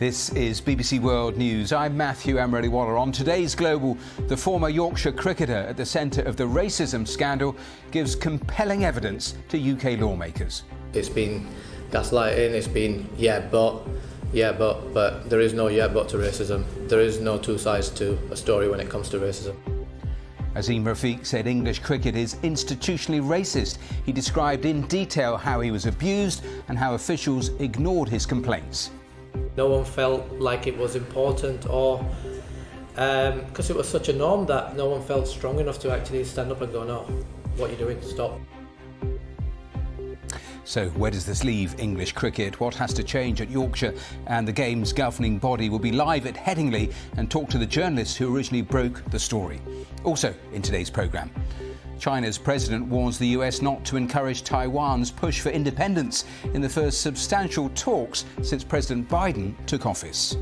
This is BBC World News. I'm Matthew Amroliwala. On today's Global, the former Yorkshire cricketer at the centre of the racism scandal gives compelling evidence to UK lawmakers. It's been gaslighting, it's been but there is no but to racism. There is no two sides to a story when it comes to racism. Azeem Rafiq said English cricket is institutionally racist. He described in detail how he was abused and how officials ignored his complaints. No one felt like it was important, or because it was such a norm that no one felt strong enough to actually stand up and go, no, what are you doing? Stop. So where does this leave English cricket? What has to change at Yorkshire? And the game's governing body will be live at Headingley and talk to the journalists who originally broke the story. Also in today's programme, China's president warns the US not to encourage Taiwan's push for independence in the first substantial talks since President Biden took office.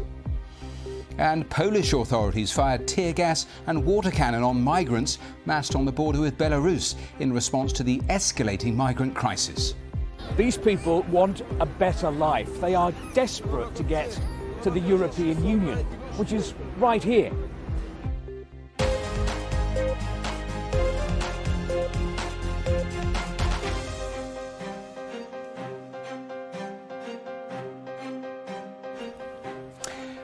And Polish authorities fired tear gas and water cannon on migrants massed on the border with Belarus in response to the escalating migrant crisis. These people want a better life. They are desperate to get to the European Union, which is right here.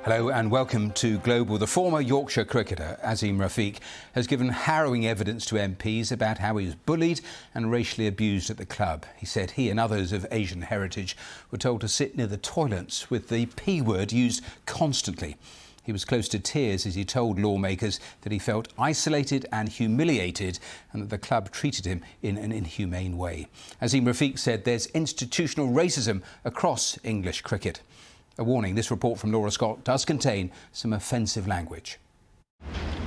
Hello and welcome to Global. The former Yorkshire cricketer, Azeem Rafiq, has given harrowing evidence to MPs about how he was bullied and racially abused at the club. He said he and others of Asian heritage were told to sit near the toilets with the P word used constantly. He was close to tears as he told lawmakers that he felt isolated and humiliated and that the club treated him in an inhumane way. Azeem Rafiq said there's institutional racism across English cricket. A warning, this report from Laura Scott does contain some offensive language.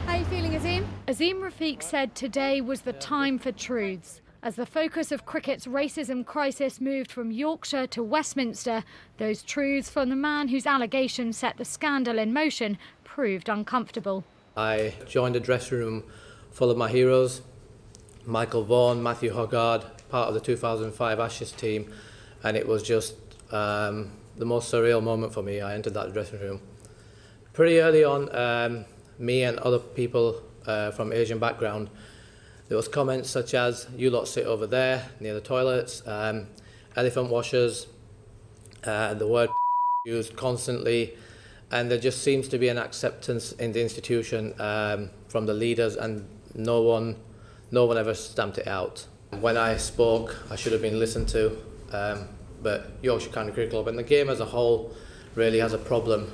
How are you feeling, Azeem? Azeem Rafiq said today was the time for truths. As the focus of cricket's racism crisis moved from Yorkshire to Westminster, those truths from the man whose allegations set the scandal in motion proved uncomfortable. I joined a dressing room full of my heroes, Michael Vaughan, Matthew Hoggard, part of the 2005 Ashes team, and it was just the most surreal moment for me. I entered that dressing room. Pretty early on, me and other people from Asian background, there was comments such as, you lot sit over there near the toilets, elephant washers, the word used constantly, and there just seems to be an acceptance in the institution from the leaders, and no one ever stamped it out. When I spoke, I should have been listened to. But Yorkshire County Cricket Club and the game as a whole really has a problem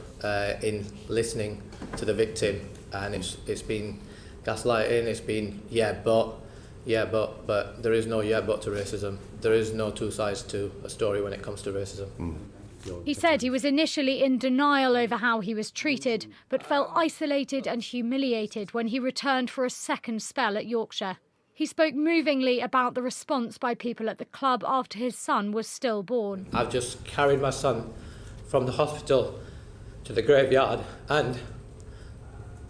in listening to the victim, and it's been gaslighting, it's been but there is no but to racism. There is no two sides to a story when it comes to racism. He said he was initially in denial over how he was treated, but felt isolated and humiliated when he returned for a second spell at Yorkshire. He spoke movingly about the response by people at the club after his son was stillborn. I've just carried my son from the hospital to the graveyard, and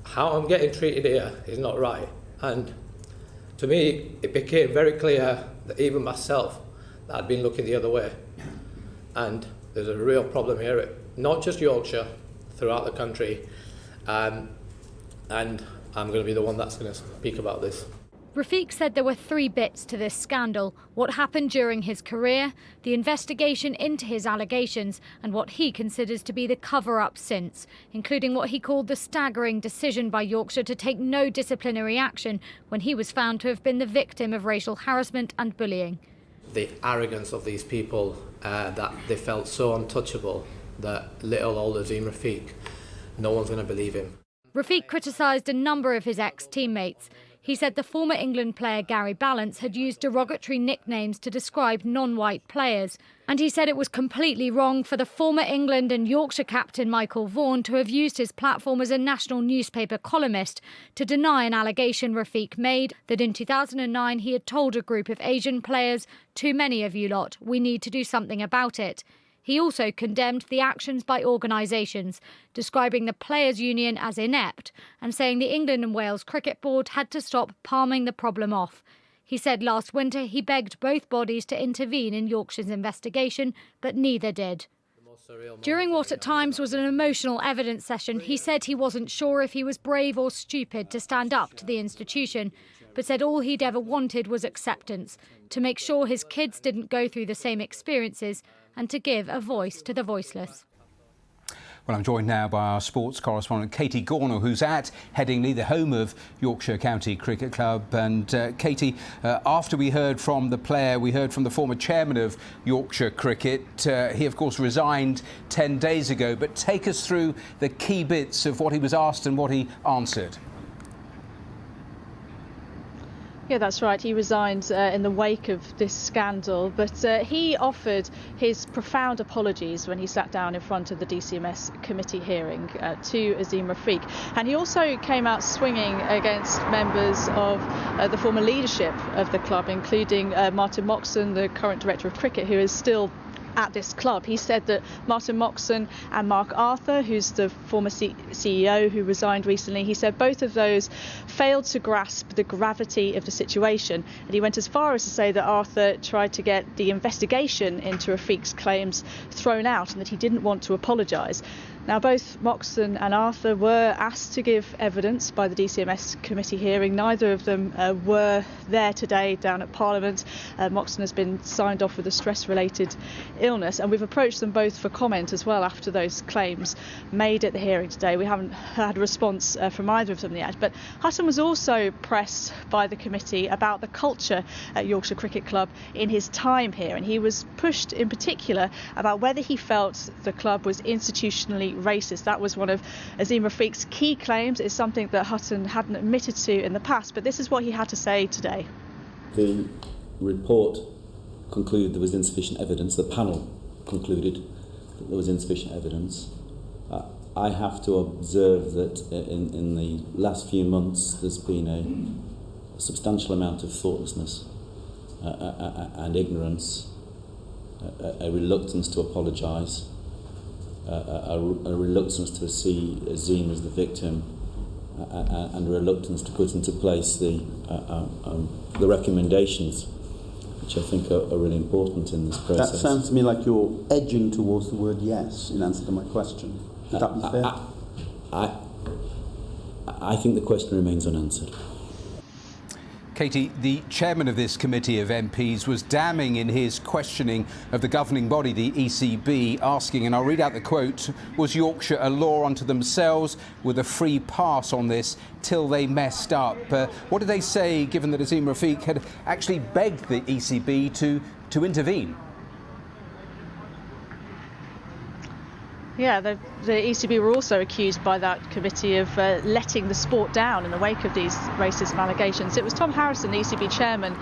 how I'm getting treated here is not right. And to me, it became very clear that even myself, that I'd been looking the other way. And there's a real problem here, not just Yorkshire, throughout the country. And I'm going to be the one that's going to speak about this. Rafiq said there were three bits to this scandal: what happened during his career, the investigation into his allegations, and what he considers to be the cover-up since, including what he called the staggering decision by Yorkshire to take no disciplinary action when he was found to have been the victim of racial harassment and bullying. The arrogance of these people, that they felt so untouchable that little old Azeem Rafiq, no one's going to believe him. Rafiq criticised a number of his ex-teammates. He said the former England player Gary Ballance had used derogatory nicknames to describe non-white players. And he said it was completely wrong for the former England and Yorkshire captain Michael Vaughan to have used his platform as a national newspaper columnist to deny an allegation Rafiq made that in 2009 he had told a group of Asian players, "Too many of you lot, we need to do something about it." He also condemned the actions by organisations, describing the Players' Union as inept and saying the England and Wales Cricket Board had to stop palming the problem off. He said last winter he begged both bodies to intervene in Yorkshire's investigation, but neither did. During what at times was an emotional evidence session, he said he wasn't sure if he was brave or stupid to stand up to the institution, but said all he'd ever wanted was acceptance, to make sure his kids didn't go through the same experiences and to give a voice to the voiceless. Well, I'm joined now by our sports correspondent Katie Gornall, who's at Headingley, the home of Yorkshire County Cricket Club. And Katie, after we heard from the player, we heard from the former chairman of Yorkshire Cricket. He, of course, resigned 10 days ago. But take us through the key bits of what he was asked and what he answered. Yeah, that's right. He resigned in the wake of this scandal, but he offered his profound apologies when he sat down in front of the DCMS committee hearing to Azeem Rafiq. And he also came out swinging against members of the former leadership of the club, including Martin Moxon, the current director of cricket, who is still at this club. He said that Martin Moxon and Mark Arthur, who's the former CEO who resigned recently, he said both of those failed to grasp the gravity of the situation. And he went as far as to say that Arthur tried to get the investigation into Rafiq's claims thrown out and that he didn't want to apologise. Now, both Moxon and Arthur were asked to give evidence by the DCMS committee hearing. Neither of them were there today down at Parliament. Moxon has been signed off with a stress-related illness, and we've approached them both for comment as well after those claims made at the hearing today. We haven't had a response from either of them yet, but Hutton was also pressed by the committee about the culture at Yorkshire Cricket Club in his time here, and he was pushed in particular about whether he felt the club was institutionally racist. That was one of Azeem Rafiq's key claims. It's something that Hutton hadn't admitted to in the past, but this is what he had to say today. The report concluded there was insufficient evidence. The panel concluded that there was insufficient evidence. I have to observe that in the last few months there's been a substantial amount of thoughtlessness and ignorance, a reluctance to apologise, a reluctance to see Azeem as the victim, and a reluctance to put into place the recommendations, which I think are really important in this process. That sounds to me like you're edging towards the word yes in answer to my question. Would that be fair? I think the question remains unanswered. Katie, the chairman of this committee of MPs was damning in his questioning of the governing body, the ECB, asking, and I'll read out the quote, was Yorkshire a law unto themselves with a free pass on this till they messed up? What did they say, given that Azeem Rafiq had actually begged the ECB to intervene? Yeah, the ECB were also accused by that committee of letting the sport down in the wake of these racism allegations. It was Tom Harrison, the ECB chairman,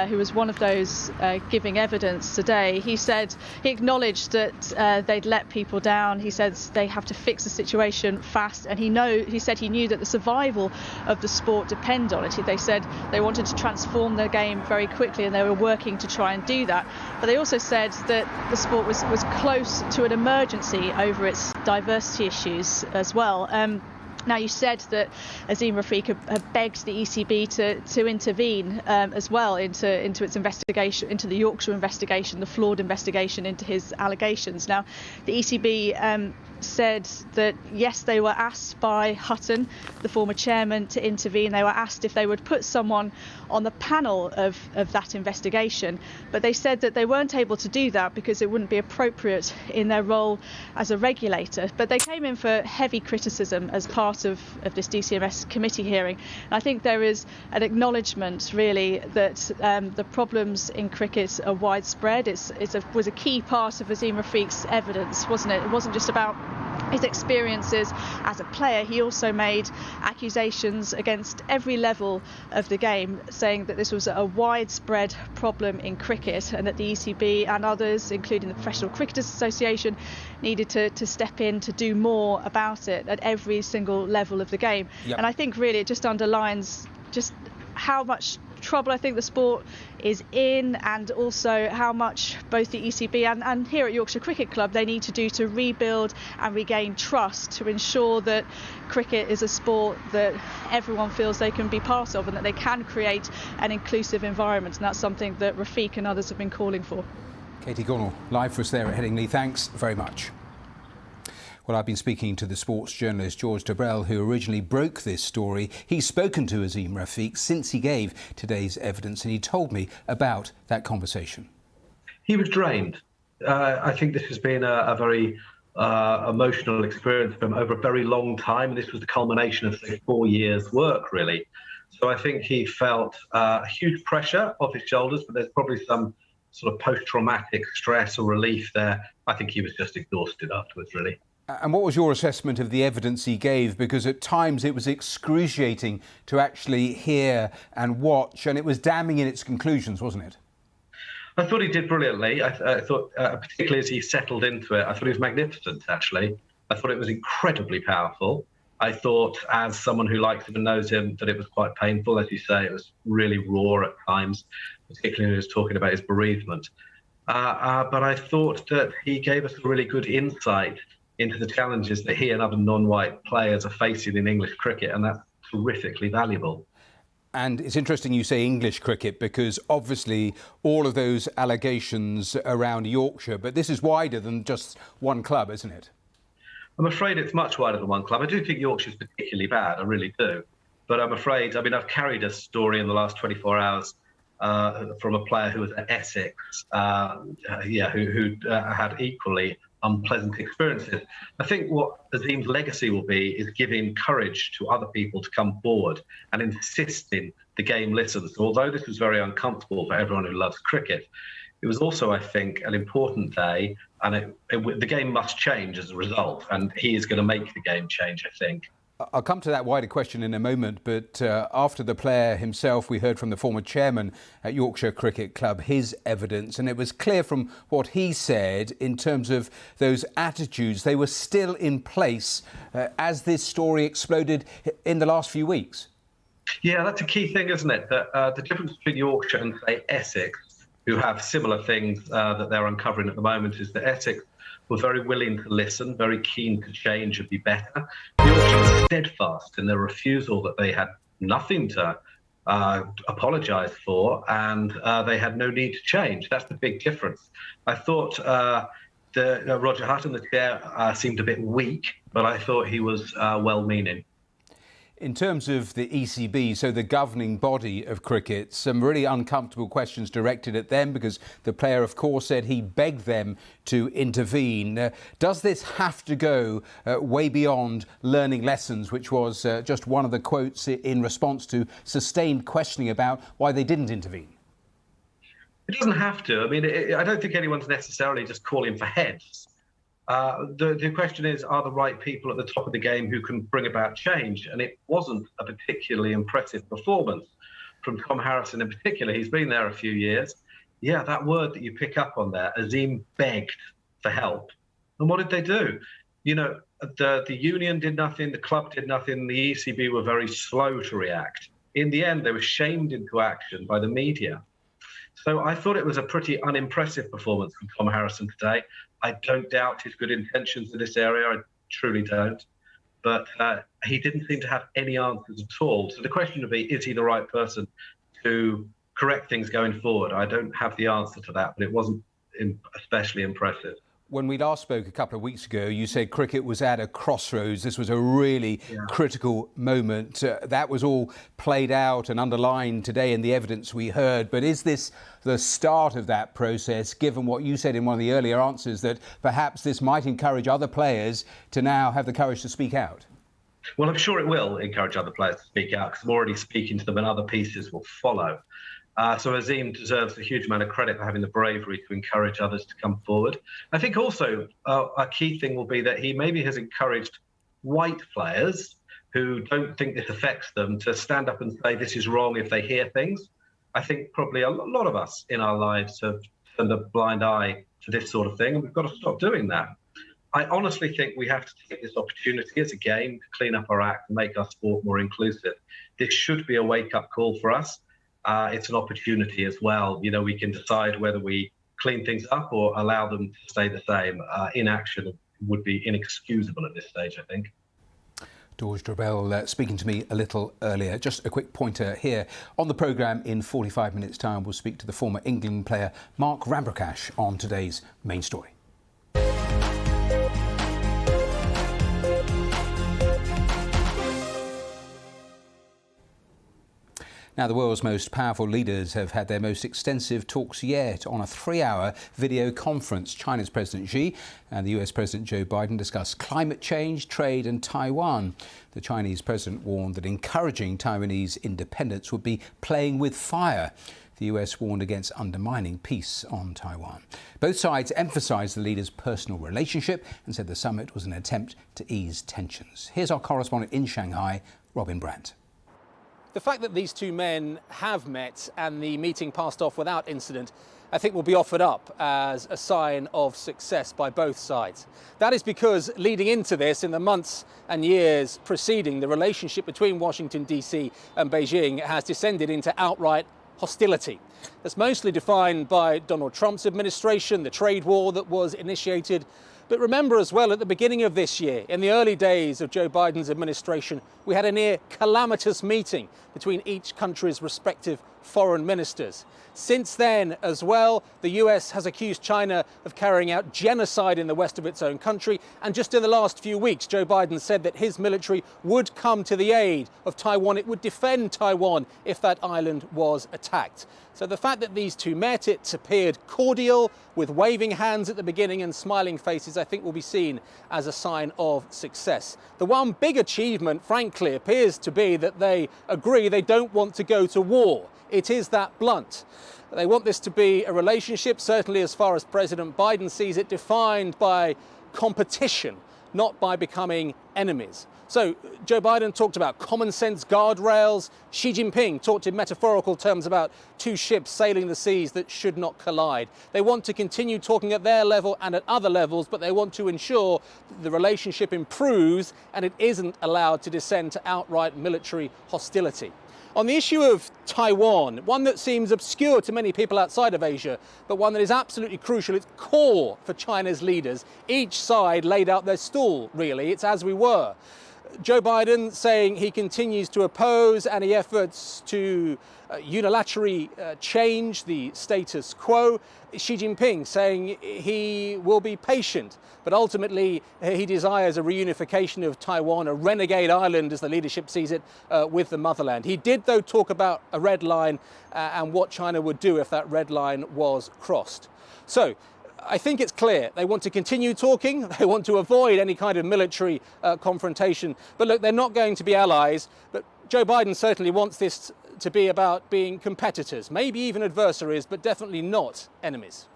who was one of those giving evidence today. He said he acknowledged that they'd let people down. He said they have to fix the situation fast, and he said he knew that the survival of the sport depended on it. They said they wanted to transform the game very quickly, and they were working to try and do that. But they also said that the sport was close to an emergency over its diversity issues as well. Now, you said that Azeem Rafiq had begged the ECB to intervene as well into its investigation, into the Yorkshire investigation, the flawed investigation into his allegations. Now, the ECB said that, yes, they were asked by Hutton, the former chairman, to intervene. They were asked if they would put someone on the panel of that investigation, but they said that they weren't able to do that because it wouldn't be appropriate in their role as a regulator. But they came in for heavy criticism as part of this DCMS committee hearing. And I think there is an acknowledgement, really, that the problems in cricket are widespread. It was a key part of Azeem Rafiq's evidence, wasn't it? It wasn't just about his experiences as a player. He also made accusations against every level of the game, saying that this was a widespread problem in cricket and that the ECB and others, including the Professional Cricketers Association, needed to step in to do more about it at every single level of the game. Yep. And I think really it just underlines just how much trouble I think the sport is in, and also how much both the ECB and here at Yorkshire Cricket Club they need to do to rebuild and regain trust to ensure that cricket is a sport that everyone feels they can be part of and that they can create an inclusive environment, and that's something that Rafiq and others have been calling for. Katie Gornall, live for us there at Headingley. Thanks very much. Well, I've been speaking to the sports journalist George Dobrell, who originally broke this story. He's spoken to Azeem Rafiq since he gave today's evidence, and he told me about that conversation. He was drained. I think this has been a very emotional experience for him over a very long time. This was the culmination of 4 years' work, really. So I think he felt huge pressure off his shoulders, but there's probably some sort of post-traumatic stress or relief there. I think he was just exhausted afterwards, really. And what was your assessment of the evidence he gave? Because at times it was excruciating to actually hear and watch, and it was damning in its conclusions, wasn't it? I thought he did brilliantly. I thought, particularly as he settled into it, I thought he was magnificent, actually. I thought it was incredibly powerful. I thought, as someone who likes him and knows him, that it was quite painful. As you say, it was really raw at times, particularly when he was talking about his bereavement. But I thought that he gave us a really good insight into the challenges that he and other non-white players are facing in English cricket, and that's terrifically valuable. And it's interesting you say English cricket, because obviously all of those allegations around Yorkshire, but this is wider than just one club, isn't it? I'm afraid it's much wider than one club. I do think Yorkshire's particularly bad, I really do. But I'm afraid, I mean, I've carried a story in the last 24 hours from a player who was at Essex, who had equally unpleasant experiences. I think what Azeem's legacy will be is giving courage to other people to come forward and insisting the game listens. So although this was very uncomfortable for everyone who loves cricket, it was also, I think, an important day, and the game must change as a result, and he is going to make the game change, I think. I'll come to that wider question in a moment, but after the player himself, we heard from the former chairman at Yorkshire Cricket Club, his evidence, and it was clear from what he said in terms of those attitudes, they were still in place as this story exploded in the last few weeks. Yeah, that's a key thing, isn't it? That the difference between Yorkshire and, say, Essex, who have similar things that they're uncovering at the moment, is that Essex were very willing to listen, very keen to change and be better. Yorkshire were steadfast in their refusal that they had nothing to apologise for, and they had no need to change. That's the big difference. I thought Roger Hutton, the chair, seemed a bit weak, but I thought he was well-meaning. In terms of the ECB, so the governing body of cricket, some really uncomfortable questions directed at them, because the player, of course, said he begged them to intervene. Does this have to go way beyond learning lessons, which was just one of the quotes in response to sustained questioning about why they didn't intervene? It doesn't have to. I mean, I don't think anyone's necessarily just calling for heads. The question is, are the right people at the top of the game who can bring about change? And it wasn't a particularly impressive performance from Tom Harrison in particular. He's been there a few years. Yeah, that word that you pick up on there, Azeem begged for help. And what did they do? You know, the union did nothing, the club did nothing, the ECB were very slow to react. In the end, they were shamed into action by the media. So I thought it was a pretty unimpressive performance from Tom Harrison today. I don't doubt his good intentions in this area. I truly don't. But he didn't seem to have any answers at all. So the question would be, is he the right person to correct things going forward? I don't have the answer to that, but it wasn't especially impressive. When we last spoke a couple of weeks ago, you said cricket was at a crossroads. This was a really critical moment. That was all played out and underlined today in the evidence we heard. But is this the start of that process, given what you said in one of the earlier answers, that perhaps this might encourage other players to now have the courage to speak out? Well, I'm sure it will encourage other players to speak out, because I'm already speaking to them and other pieces will follow. So Azeem deserves a huge amount of credit for having the bravery to encourage others to come forward. I think also a key thing will be that he maybe has encouraged white players who don't think this affects them to stand up and say this is wrong if they hear things. I think probably a lot of us in our lives have turned a blind eye to this sort of thing, and we've got to stop doing that. I honestly think we have to take this opportunity as a game to clean up our act and make our sport more inclusive. This should be a wake-up call for us. It's an opportunity as well. You know, we can decide whether we clean things up or allow them to stay the same. Inaction would be inexcusable at this stage, I think. George Dobrell speaking to me a little earlier. Just a quick pointer here. On the programme in 45 minutes' time, we'll speak to the former England player Mark Rambrakash on today's main story. Now, the world's most powerful leaders have had their most extensive talks yet on a 3-hour video conference. China's President Xi and the US President Joe Biden discussed climate change, trade and Taiwan. The Chinese president warned that encouraging Taiwanese independence would be playing with fire. The US warned against undermining peace on Taiwan. Both sides emphasised the leaders' personal relationship and said the summit was an attempt to ease tensions. Here's our correspondent in Shanghai, Robin Brandt. The fact that these two men have met and the meeting passed off without incident, I think will be offered up as a sign of success by both sides. That is because leading into this, in the months and years preceding, the relationship between Washington, D.C. and Beijing has descended into outright hostility. That's mostly defined by Donald Trump's administration, the trade war that was initiated. But remember as well, at the beginning of this year, in the early days of Joe Biden's administration, we had a near calamitous meeting between each country's respective foreign ministers. Since then as well, the US has accused China of carrying out genocide in the west of its own country. And just in the last few weeks, Joe Biden said that his military would come to the aid of Taiwan. It would defend Taiwan if that island was attacked. So the fact that these two met, it appeared cordial, with waving hands at the beginning and smiling faces, I think will be seen as a sign of success. The one big achievement, frankly, appears to be that they agree they don't want to go to war. It is that blunt. They want this to be a relationship, certainly as far as President Biden sees it, defined by competition, not by becoming enemies. So Joe Biden talked about common sense guardrails. Xi Jinping talked in metaphorical terms about two ships sailing the seas that should not collide. They want to continue talking at their level and at other levels, but they want to ensure that the relationship improves and it isn't allowed to descend to outright military hostility. On the issue of Taiwan, one that seems obscure to many people outside of Asia, but one that is absolutely crucial, it's core for China's leaders. Each side laid out their stall, really. It's as we were. Joe Biden saying he continues to oppose any efforts to unilaterally change the status quo. Xi Jinping saying he will be patient, but ultimately he desires a reunification of Taiwan, a renegade island as the leadership sees it, with the motherland. He did, though, talk about a red line and what China would do if that red line was crossed. So I think it's clear they want to continue talking. They want to avoid any kind of military confrontation. But look, they're not going to be allies. But Joe Biden certainly wants this to be about being competitors, maybe even adversaries, but definitely not enemies.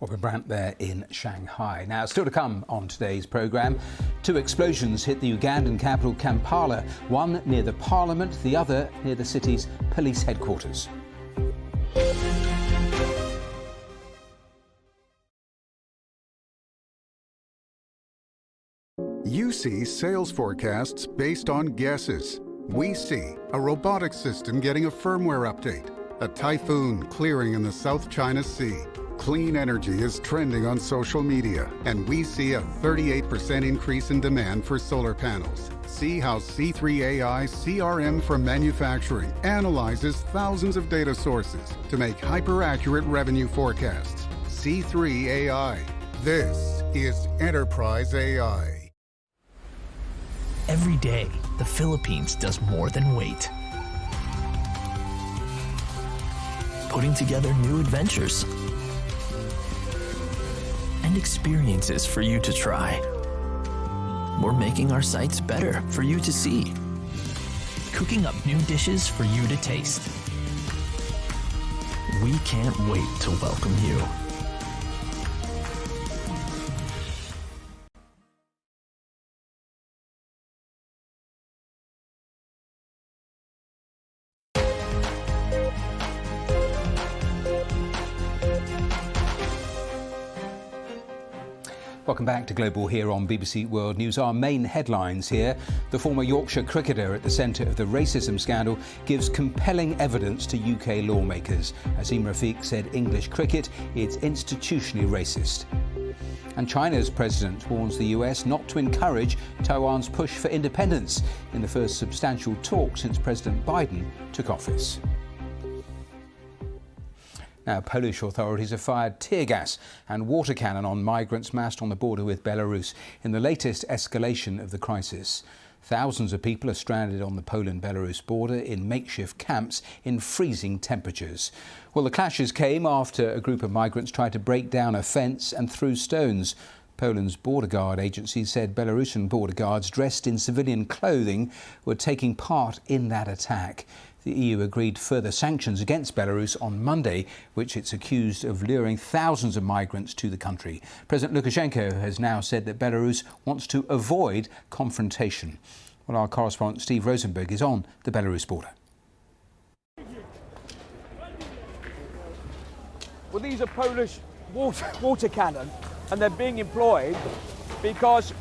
Robin Brandt there in Shanghai. Now, still to come on today's programme, 2 explosions hit the Ugandan capital Kampala, one near the parliament, the other near the city's police headquarters. You see sales forecasts based on guesses. We see a robotic system getting a firmware update, a typhoon clearing in the South China Sea. Clean energy is trending on social media, and we see a 38% increase in demand for solar panels. See how C3 AI CRM for manufacturing analyzes thousands of data sources to make hyper-accurate revenue forecasts. C3 AI. This is Enterprise AI. Every day, the Philippines does more than wait. Putting together new adventures and experiences for you to try. We're making our sites better for you to see. Cooking up new dishes for you to taste. We can't wait to welcome you. Welcome back to Global here on BBC World News. Our main headlines here. The former Yorkshire cricketer at the centre of the racism scandal gives compelling evidence to UK lawmakers. Azim Rafiq said English cricket is institutionally racist. And China's president warns the US not to encourage Taiwan's push for independence in the first substantial talk since President Biden took office. Now, Polish authorities have fired tear gas and water cannon on migrants massed on the border with Belarus in the latest escalation of the crisis. Thousands of people are stranded on the Poland-Belarus border in makeshift camps in freezing temperatures. Well, the clashes came after a group of migrants tried to break down a fence and threw stones. Poland's border guard agency said Belarusian border guards dressed in civilian clothing were taking part in that attack. The EU agreed further sanctions against Belarus on Monday, which it's accused of luring thousands of migrants to the country. President Lukashenko has now said that Belarus wants to avoid confrontation. Well, our correspondent Steve Rosenberg is on the Belarus border. Well, these are Polish water cannon, and they're being employed because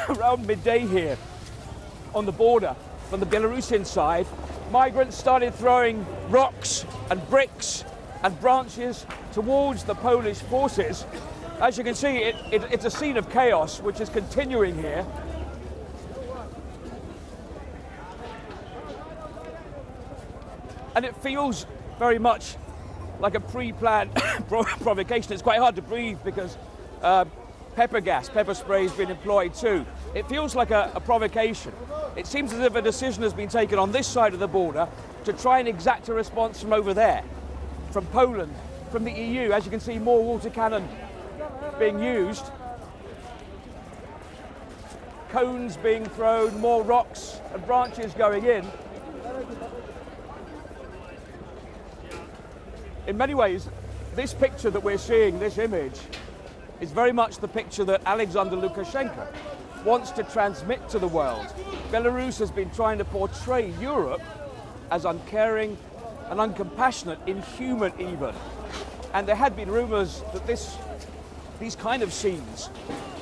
around midday here on the border from the Belarusian side, migrants started throwing rocks and bricks and branches towards the Polish forces. As you can see, it's a scene of chaos which is continuing here. And it feels very much like a pre-planned provocation. It's quite hard to breathe because pepper spray has been employed too. It feels like a provocation. It seems as if a decision has been taken on this side of the border to try and exact a response from over there, from Poland, from the EU. As you can see, more water cannon being used. Cones being thrown, more rocks and branches going in. In many ways, this picture that we're seeing, this image, is very much the picture that Alexander Lukashenko wants to transmit to the world. Belarus has been trying to portray Europe as uncaring and uncompassionate, inhuman even. And there had been rumours that these kind of scenes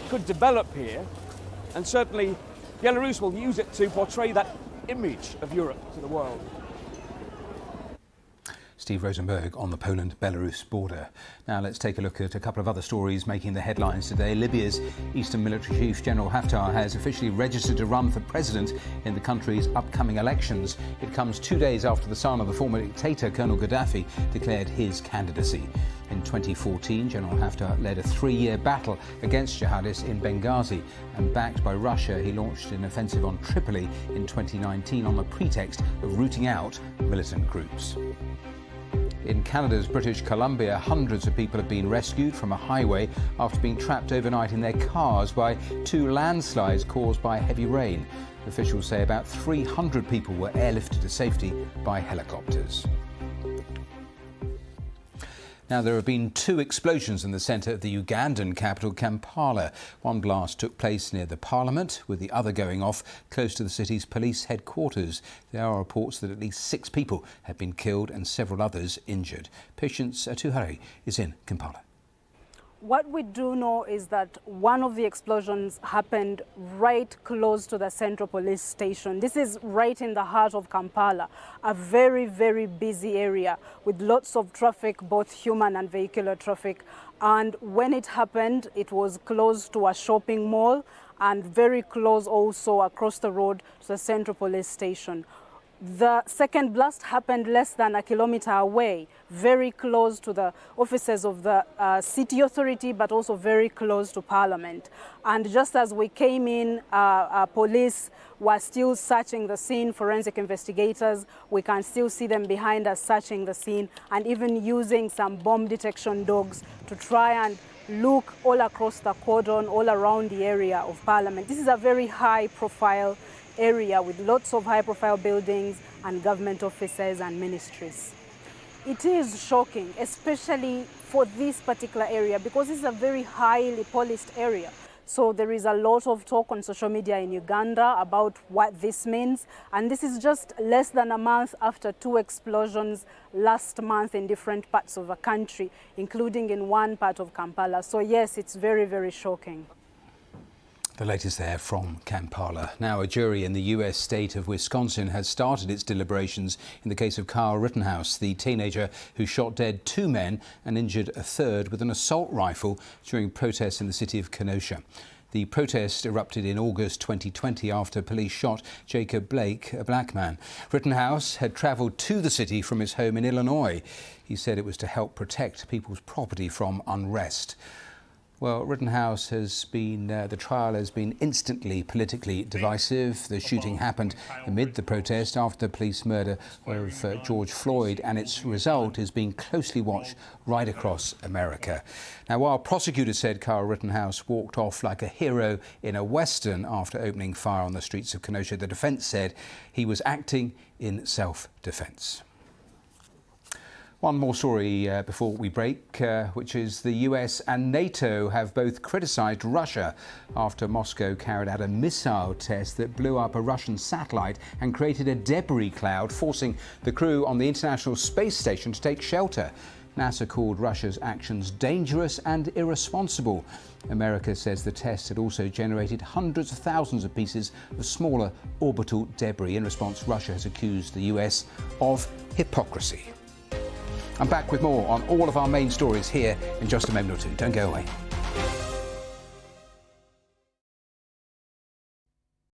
could develop here, and certainly Belarus will use it to portray that image of Europe to the world. Steve Rosenberg on the Poland-Belarus border. Now let's take a look at a couple of other stories making the headlines today. Libya's Eastern Military Chief General Haftar has officially registered to run for president in the country's upcoming elections. It comes 2 days after the son of the former dictator, Colonel Gaddafi, declared his candidacy. In 2014, General Haftar led a 3-year battle against jihadists in Benghazi, and backed by Russia, he launched an offensive on Tripoli in 2019 on the pretext of rooting out militant groups. In Canada's British Columbia, hundreds of people have been rescued from a highway after being trapped overnight in their cars by 2 landslides caused by heavy rain. Officials say about 300 people were airlifted to safety by helicopters. Now, there have been 2 explosions in the centre of the Ugandan capital, Kampala. One blast took place near the parliament, with the other going off close to the city's police headquarters. There are reports that at least 6 people have been killed and several others injured. Patience Atuhari is in Kampala. What we do know is that one of the explosions happened right close to the Central Police Station. This is right in the heart of Kampala, a very, very busy area with lots of traffic, both human and vehicular traffic. And when it happened, it was close to a shopping mall and very close also across the road to the Central Police Station. The second blast happened less than a kilometer away, very close to the offices of the city authority, but also very close to Parliament. And just as we came in, police were still searching the scene, forensic investigators. We can still see them behind us searching the scene and even using some bomb detection dogs to try and look all across the cordon, all around the area of Parliament. This is a very high-profile area with lots of high-profile buildings and government offices and ministries. It is shocking, especially for this particular area, because it's a very highly policed area. So there is a lot of talk on social media in Uganda about what this means. And this is just less than a month after 2 explosions last month in different parts of the country, including in one part of Kampala. So yes, it's very, very shocking. The latest there from Kampala. Now, a jury in the US state of Wisconsin has started its deliberations in the case of Kyle Rittenhouse, the teenager who shot dead 2 men and injured a third with an assault rifle during protests in the city of Kenosha. The protest erupted in August 2020 after police shot Jacob Blake, a black man. Rittenhouse had travelled to the city from his home in Illinois. He said it was to help protect people's property from unrest. Well, Rittenhouse has been, the trial has been instantly politically divisive. The shooting happened amid the protest after the police murder of George Floyd, and its result is being closely watched right across America. Now, while prosecutors said Kyle Rittenhouse walked off like a hero in a Western after opening fire on the streets of Kenosha, the defence said he was acting in self-defence. One more story before we break, which is the US and NATO have both criticised Russia after Moscow carried out a missile test that blew up a Russian satellite and created a debris cloud, forcing the crew on the International Space Station to take shelter. NASA called Russia's actions dangerous and irresponsible. America says the test had also generated hundreds of thousands of pieces of smaller orbital debris. In response, Russia has accused the US of hypocrisy. I'm back with more on all of our main stories here in just a moment or two. Don't go away.